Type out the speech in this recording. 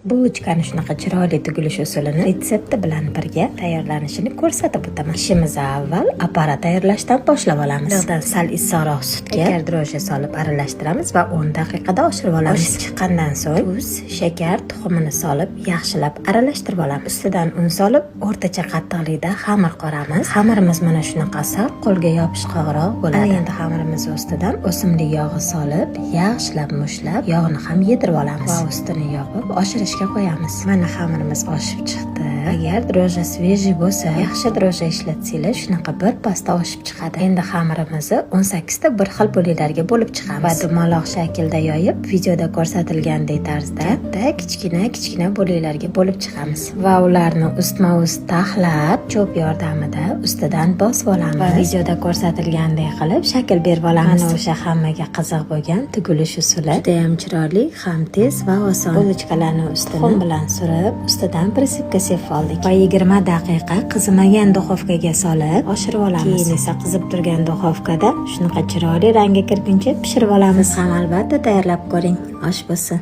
Bulochkani shunaqa chiroyli tugilish usulini retsepti bilan birga tayyorlanishini ko'rsatib o'taman. Ishimiz avval apparat tayyorlashdan boshlab olamiz. Yog'dan sal issiqroq sutga dro'jja solib aralashtiramiz va 10 daqiqada oshirib olamiz. Oshib chiqqandan so'ng tuz, shakar, tuxumini solib yaxshilab aralashtirib olamiz. Ustidan un solib o'rtacha qattiqlikda xamir qoramiz. Xamirimiz mana shunaqa sal qo'lga yopishqoqroq bo'ladi. Endi xamirimiz ustidan o'simlik yog'i solib yaxshilab mushlab yog'ni ham yedirib olamiz va ustini yopib oshirishga qo'yamiz. Mana xamirimiz oshib chiqdi. Agar dro'jja svejiy bo'lsa, yaxshi dro'jja ishlatsanglar shunaqa bir pasta oshib chiqadi. Endi xamirimizni 18 ta bir xil bo'laklarga bo'lib chiqamiz va dumaloq shaklda yoyib, videoda ko'rsatilgandek tarzda kichkina bo'laklarga bo'lib chiqamiz va ularni ustma-ust taxlab cho'p yordamida ustidan bosib olamiz va videoda ko'rsatilgandek qilib shakl berib olamiz. Mana o'sha hammaga qiziq bo'lgan tugilish usuli juda ham chiroyli, ham tez va oson. Bulochkalarni tuxum bilan surib, ustidan prisipka sepib oldik va 20 daqiqa qizimagan duxovkaga solib oshirib olamiz. Keyin esa qizib turgan duxovkada shunaqa chiroyli rangga kirguncha pishirib olamiz. Ham albatta tayyorlab ko'ring. Osh bo'lsin.